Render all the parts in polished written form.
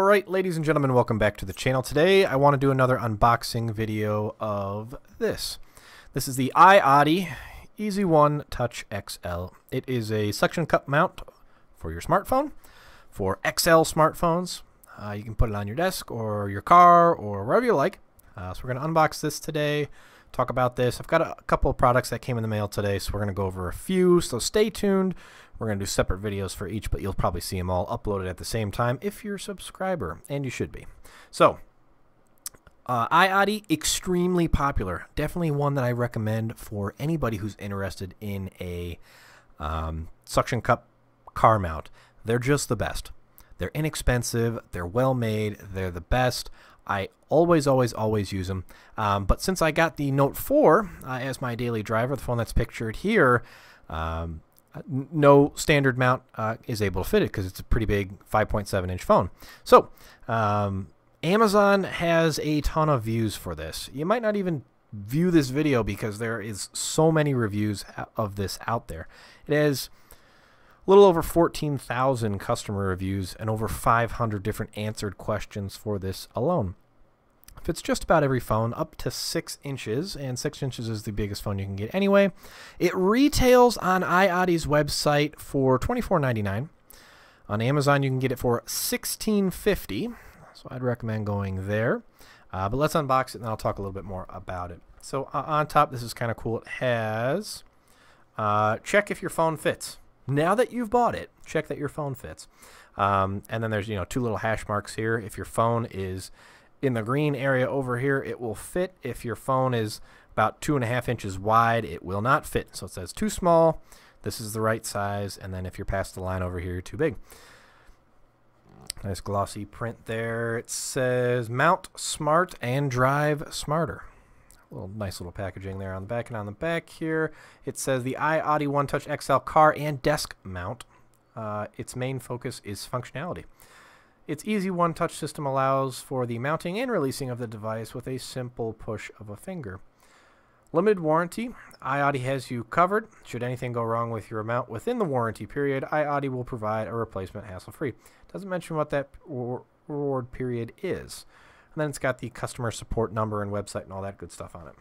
Alright, ladies and gentlemen, welcome back to the channel. Today I want to do another unboxing video of this. This is the iOttie Easy One Touch XL. It is a suction cup mount for your smartphone, for XL smartphones. You can put it on your desk or your car or wherever you like. So we're going to unbox this today, talk about this. I've got a couple of products that came in the mail today, so we're going to go over a few, so stay tuned. We're going to do separate videos for each, but you'll probably see them all uploaded at the same time if you're a subscriber, and you should be. So, iOttie, extremely popular. Definitely one that I recommend for anybody who's interested in a suction cup car mount. They're just the best. They're inexpensive, they're well made, they're the best. I always use them. But since I got the Note 4 as my daily driver, the phone that's pictured here, no standard mount is able to fit it because it's a pretty big 5.7-inch phone. So Amazon has a ton of views for this. You might not even view this video because there is so many reviews of this out there. It has a little over 14,000 customer reviews and over 500 different answered questions for this alone. Fits just about every phone up to 6 inches, and 6 inches is the biggest phone you can get anyway. It retails on iOttie's website for $24.99. On Amazon, you can get it for $16.50, so I'd recommend going there. But let's unbox it, and I'll talk a little bit more about it. So on top, this is kind of cool. It has check if your phone fits. Now that you've bought it, check that your phone fits. And then there's two little hash marks here. If your phone is in the green area over here, it will fit. If your phone is about 2.5 inches wide, it will not fit. So it says too small, this is the right size, and then if you're past the line over here, you're too big. Nice glossy print there. It says mount smart and drive smarter. Nice little packaging there on the back, and on the back here it says the iOttie One Touch XL car and desk mount. Its main focus is functionality. Its easy one-touch system allows for the mounting and releasing of the device with a simple push of a finger. Limited warranty. iOttie has you covered. Should anything go wrong with your mount within the warranty period, iOttie will provide a replacement hassle-free. Doesn't mention what that reward period is. And then it's got the customer support number and website and all that good stuff on it.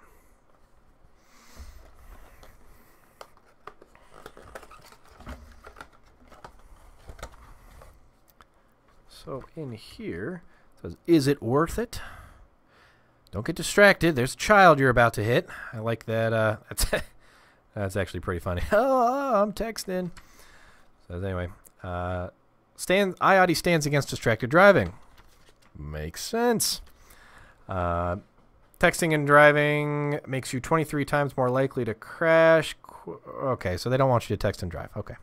So in here, it says, is it worth it? Don't get distracted. There's a child you're about to hit. I like that. That's actually pretty funny. Oh, I'm texting. So anyway, iOttie stands against distracted driving. Makes sense. Texting and driving makes you 23 times more likely to crash. Okay, so they don't want you to text and drive. Okay.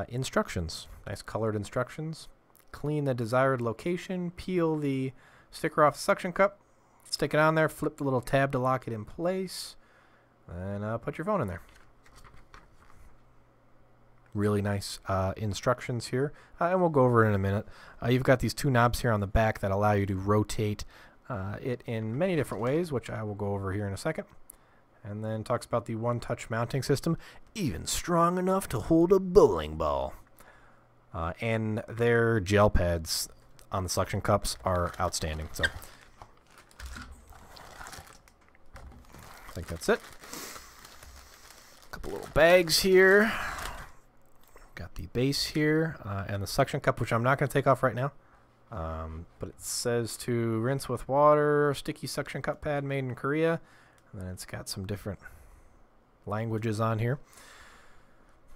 Instructions. Nice colored instructions. Clean the desired location. Peel the sticker off the suction cup. Stick it on there. Flip the little tab to lock it in place. And put your phone in there. Really nice instructions here. And we'll go over it in a minute. You've got these two knobs here on the back that allow you to rotate it in many different ways, which I will go over here in a second. And then talks about the one-touch mounting system, even strong enough to hold a bowling ball. And their gel pads on the suction cups are outstanding. So I think that's it. A couple little bags here. Got the base here and the suction cup, which I'm not going to take off right now. But it says to rinse with water, sticky suction cup pad made in Korea. And then it's got some different languages on here.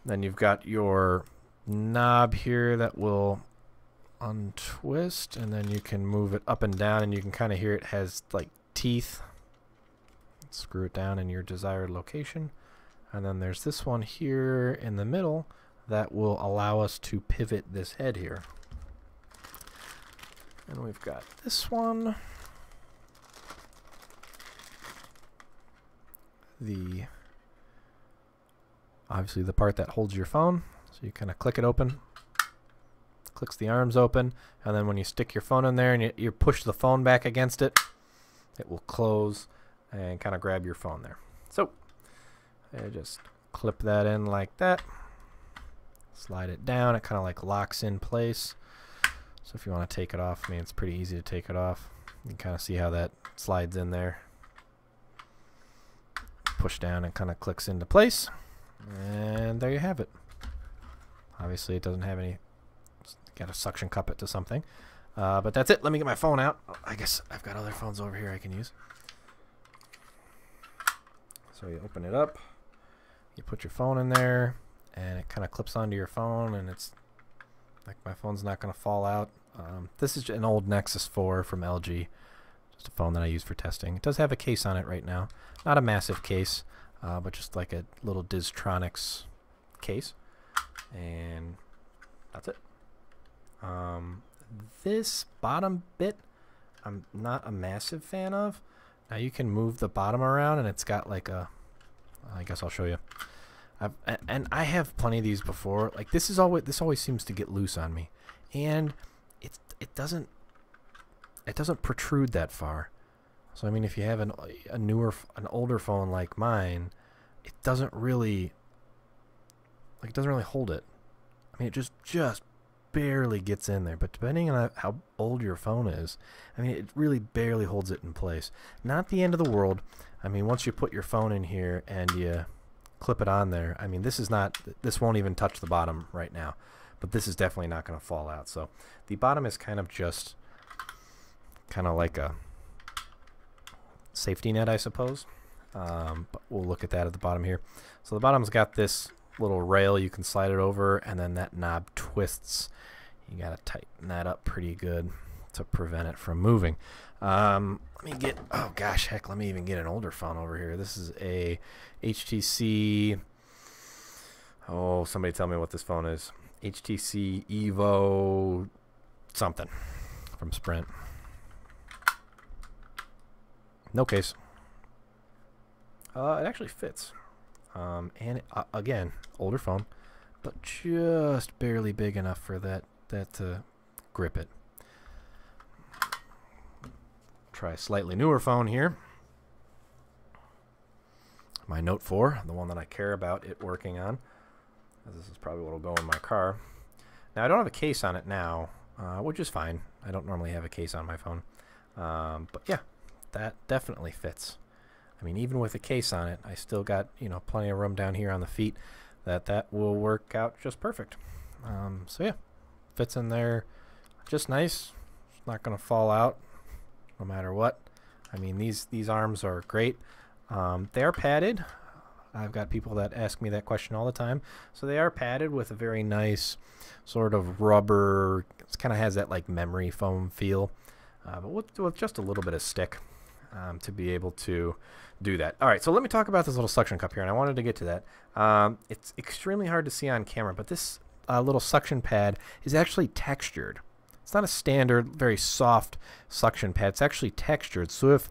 Then you've got your knob here that will untwist, and then you can move it up and down, and you can kind of hear it has like teeth. Screw it down in your desired location. And then there's this one here in the middle that will allow us to pivot this head here. And we've got this one. Obviously the part that holds your phone, so you kind of click it open, clicks the arms open, and then when you stick your phone in there and you push the phone back against it, it will close and kind of grab your phone there. So I just clip that in like that, slide it down, it kind of like locks in place. So if you want to take it off, I mean, it's pretty easy to take it off. You can kind of see how that slides in there. Push down and kind of clicks into place. And there you have it. Obviously, it doesn't have any... Got to suction cup it to something. But that's it. Let me get my phone out. Oh, I guess I've got other phones over here I can use. So you open it up. You put your phone in there. And it kind of clips onto your phone. And it's like my phone's not going to fall out. This is an old Nexus 4 from LG. Just a phone that I use for testing. It does have a case on it right now. Not a massive case, but just like a little Distronics case. And that's it. This bottom bit, I'm not a massive fan of. Now you can move the bottom around, and it's got like a... I guess I'll show you. And I have plenty of these before. Like this always seems to get loose on me, and it doesn't protrude that far. So I mean, if you have an older phone like mine, it doesn't really hold it. I mean, it just barely gets in there. But depending on how old your phone is, I mean, it really barely holds it in place. Not the end of the world. I mean, once you put your phone in here and you clip it on there, I mean, this won't even touch the bottom right now. But this is definitely not going to fall out. So the bottom is kind of like a safety net, I suppose. But we'll look at that at the bottom here. So the bottom's got this little rail you can slide it over, and then that knob twists. You got to tighten that up pretty good to prevent it from moving. Let me get, oh gosh, heck, let me even get an older phone over here. This is a HTC, oh, somebody tell me what this phone is. HTC Evo something from Sprint. No case. It actually fits. And again, older phone, but just barely big enough for that to grip it. Try a slightly newer phone here. My Note 4, the one that I care about it working on. This is probably what will go in my car. Now I don't have a case on it now, which is fine. I don't normally have a case on my phone. But yeah, that definitely fits. I mean, even with a case on it, I still got, you know, plenty of room down here on the feet that will work out just perfect. So yeah, fits in there just nice. It's not going to fall out no matter what. I mean, these arms are great. They are padded. I've got people that ask me that question all the time. So they are padded with a very nice sort of rubber. It kind of has that like memory foam feel, but with just a little bit of stick to be able to do that. All right, so let me talk about this little suction cup here, and I wanted to get to that. It's extremely hard to see on camera, but this little suction pad is actually textured. It's not a standard, very soft suction pad. It's actually textured. So if,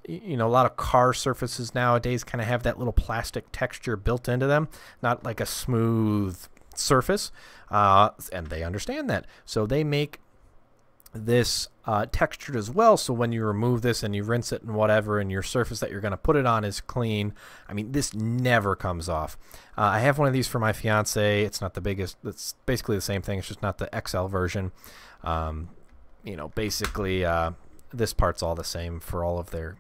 you know, a lot of car surfaces nowadays kind of have that little plastic texture built into them, not like a smooth surface, and they understand that. So they make this textured as well, so when you remove this and you rinse it and whatever, and your surface that you're going to put it on is clean, I mean, this never comes off. I have one of these for my fiance. It's not the biggest. It's basically the same thing. It's just not the XL version. You know, basically this part's all the same for all of their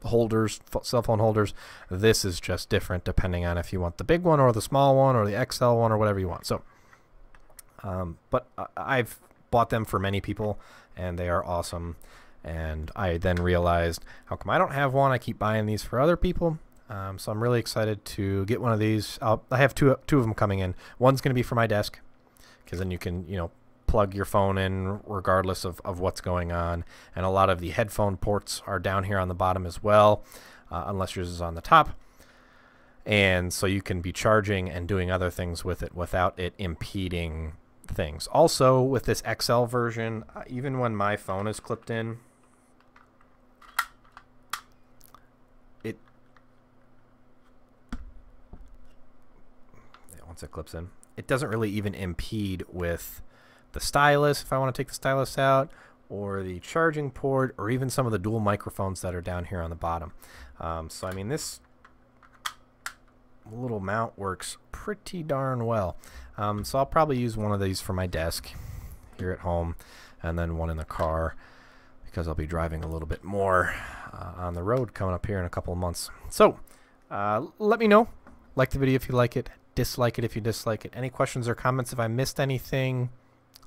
holders, cell phone holders. This is just different depending on if you want the big one or the small one or the XL one or whatever you want. So but I've bought them for many people, and they are awesome. And I then realized, how come I don't have one? I keep buying these for other people. So I'm really excited to get one of these. I have two of them coming in. One's going to be for my desk, because then you can, you know, plug your phone in regardless of what's going on. And a lot of the headphone ports are down here on the bottom as well, unless yours is on the top. And so you can be charging and doing other things with it without it impeding things. Also, with this XL version, even when my phone is clipped in, once it clips in, it doesn't really even impede with the stylus if I want to take the stylus out, or the charging port, or even some of the dual microphones that are down here on the bottom. So I mean, this little mount works pretty darn well. So I'll probably use one of these for my desk here at home, and then one in the car, because I'll be driving a little bit more on the road coming up here in a couple of months. So let me know. Like the video if you like it. Dislike it if you dislike it. Any questions or comments if I missed anything,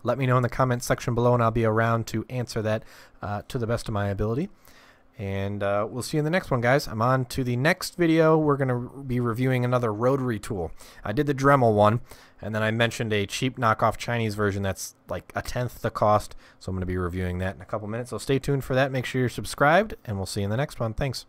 let me know in the comments section below, and I'll be around to answer that to the best of my ability. And we'll see you in the next one, guys. I'm on to the next video. We're going to be reviewing another rotary tool. I did the Dremel one, and then I mentioned a cheap knockoff Chinese version that's like 1/10 the cost. So I'm going to be reviewing that in a couple minutes. So stay tuned for that. Make sure you're subscribed, and we'll see you in the next one. Thanks.